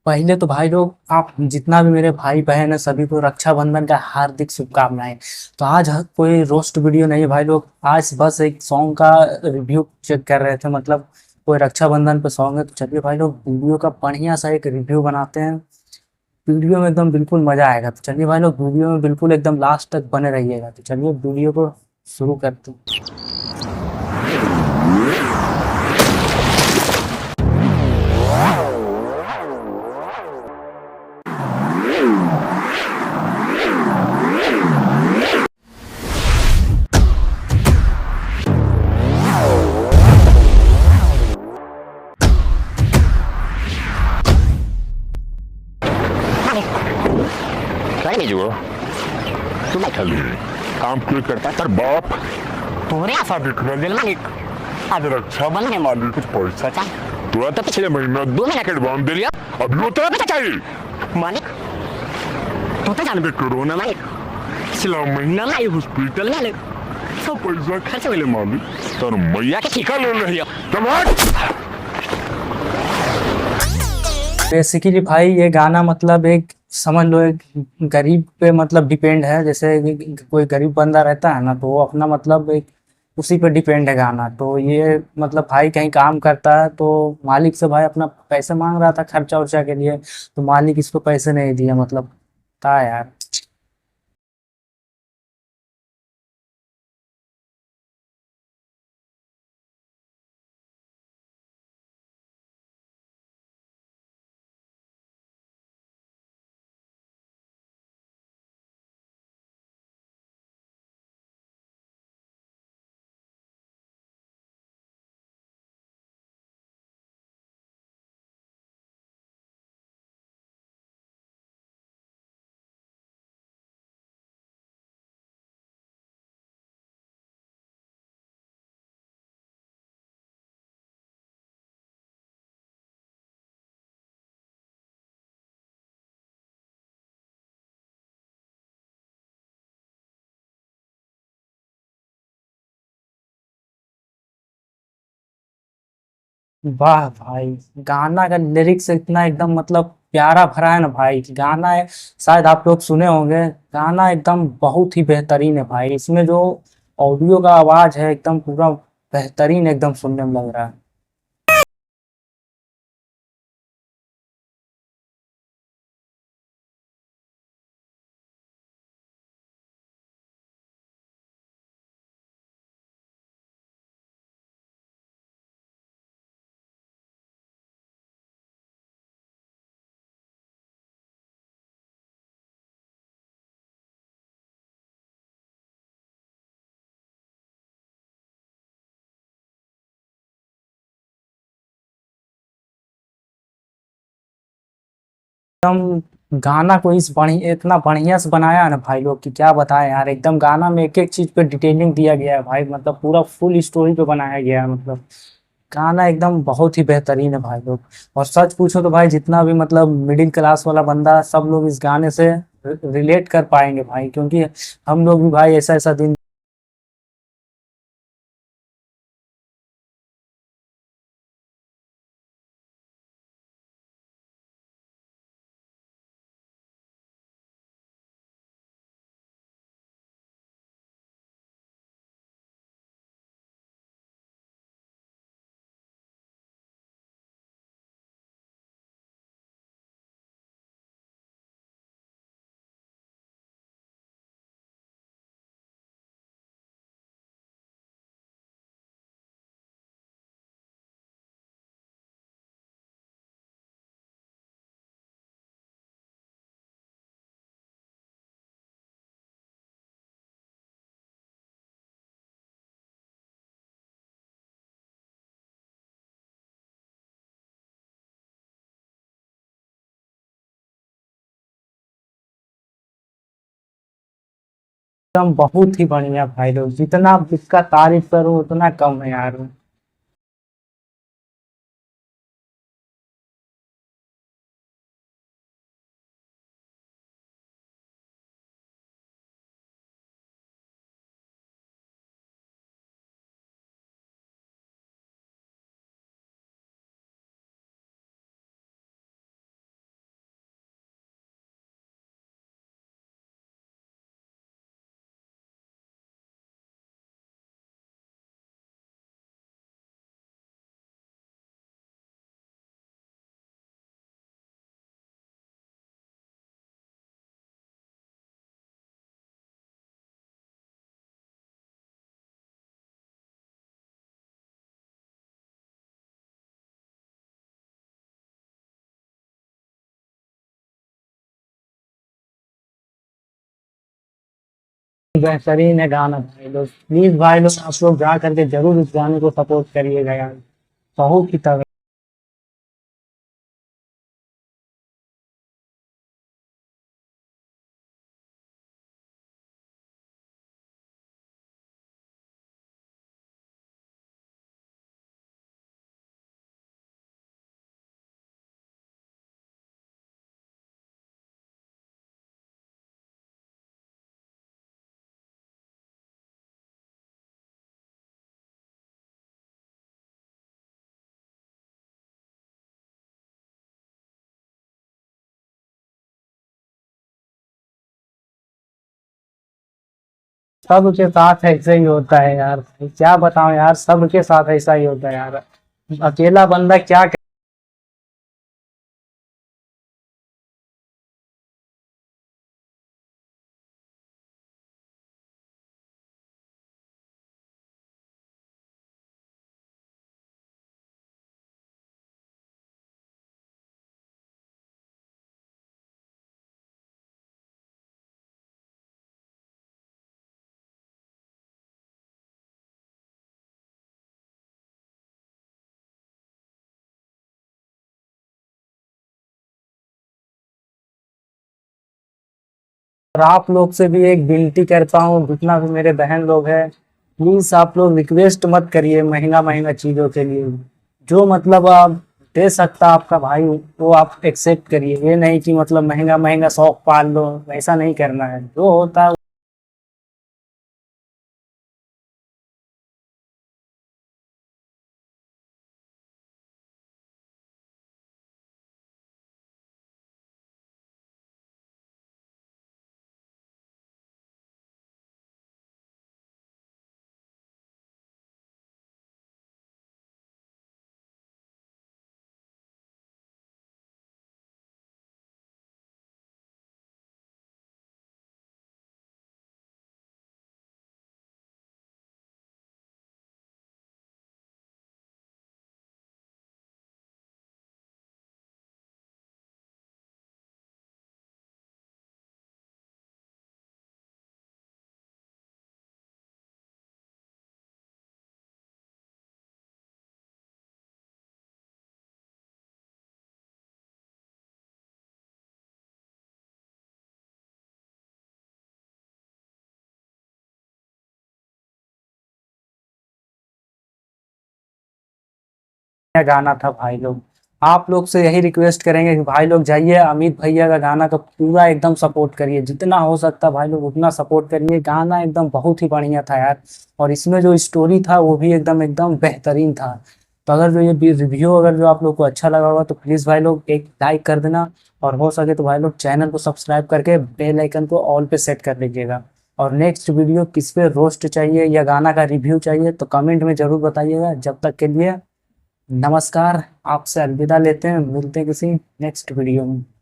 पहले तो भाई लोग, आप जितना भी मेरे भाई बहन है सभी को रक्षाबंधन का हार्दिक शुभकामनाएं। तो आज कोई रोस्ट वीडियो नहीं है भाई लोग, आज बस एक सॉन्ग का रिव्यू चेक कर रहे थे, मतलब कोई रक्षाबंधन पे सॉन्ग है, तो चलिए भाई लोग वीडियो का बढ़िया सा एक रिव्यू बनाते हैं। वीडियो में एकदम बिल्कुल मजा आएगा, तो चलिए भाई लोग वीडियो में बिल्कुल एकदम लास्ट तक बने रहिएगा। तो चलिए वीडियो को शुरू करते हैं। काय नाही जुळो तुला खाली काम क्यों करता तर बाप तूने ऐसा दिखने दिल मालिक आज रक्षाबंधन है मालिक कुछ पैसा चाहिए तू आता पिछले महीने 2 महीने के बॉन्ड दे लिया अब लो तेरा पैसा चाहिए मालिक तू तो जानते कोरोना मालिक पिछला महीना में हॉस्पिटल में सब पैसा खर्च मिले मालिक तो मैया के ठिका ले लिया तुम बेसिकली भाई ये गाना मतलब एक समझ लो एक गरीब पे मतलब डिपेंड है। जैसे कोई गरीब बंदा रहता है ना, तो वो अपना मतलब एक उसी पे डिपेंड है गाना। तो ये मतलब भाई कहीं काम करता है, तो मालिक से भाई अपना पैसे मांग रहा था खर्चा उर्चा के लिए, तो मालिक इसको पैसे नहीं दिया, मतलब था यार। वाह भाई, गाना का लिरिक्स इतना एकदम मतलब प्यारा भरा है ना भाई। गाना है, शायद आप लोग सुने होंगे। गाना एकदम बहुत ही बेहतरीन है भाई। इसमें जो ऑडियो का आवाज है एकदम पूरा बेहतरीन, एकदम सुनने में लग रहा है। एकदम गाना को इस बढ़िया इतना बढ़िया से बनाया है ना भाई लोग कि क्या बताएं यार। एकदम गाना में एक एक चीज पे डिटेलिंग दिया गया है भाई, मतलब पूरा फुल स्टोरी पे बनाया गया है। मतलब गाना एकदम बहुत ही बेहतरीन है भाई लोग। और सच पूछो तो भाई जितना भी मतलब मिडिल क्लास वाला बंदा, सब लोग इस गाने से रिलेट कर पाएंगे भाई, क्योंकि हम लोग भी भाई ऐसा ऐसा दिन एकदम बहुत ही बढ़िया भाई लोग। जितना इसका तारीफ करूं उतना कम है यार। बेहतरीन है गाना भाई लोग, प्लीज भाई लोग आप लोग जा करके जरूर इस गाने को सपोर्ट करिएगा यार, बहुत ही तगड़ा। सबके साथ ऐसे ही होता है यार, क्या बताऊं यार, सबके साथ ऐसा ही होता है यार, अकेला बंदा क्या। और आप लोग से भी एक विनती करता हूँ, जितना भी मेरे बहन लोग हैं, प्लीज आप लोग रिक्वेस्ट मत करिए महंगा महंगा चीजों के लिए। जो मतलब आप दे सकता आपका भाई वो आप एक्सेप्ट करिए, ये नहीं कि मतलब महंगा महंगा शौक पाल लो, ऐसा नहीं करना है, जो होता है। गाना था भाई लोग, आप लोग से यही रिक्वेस्ट करेंगे कि भाई लोग जाइए अमित भैया का गाना का पूरा एकदम सपोर्ट करिए, जितना हो सकता भाई लोग उतना सपोर्ट करिए, गाना एकदम बहुत ही बढ़िया था यार। और इसमें जो स्टोरी था वो भी एकदम एकदम बेहतरीन था। तो अगर जो ये रिव्यू अगर जो आप लोग को अच्छा लगा होगा तो प्लीज़ भाई लोग एक लाइक कर देना, और हो सके तो भाई लोग चैनल को सब्सक्राइब करके बेल आइकन को ऑल पे सेट कर लीजिएगा। और नेक्स्ट वीडियो किस पे रोस्ट चाहिए या गाना का रिव्यू चाहिए तो कमेंट में ज़रूर बताइएगा। जब तक के लिए नमस्कार, आपसे अलविदा लेते हैं, मिलते हैं किसी नेक्स्ट वीडियो में।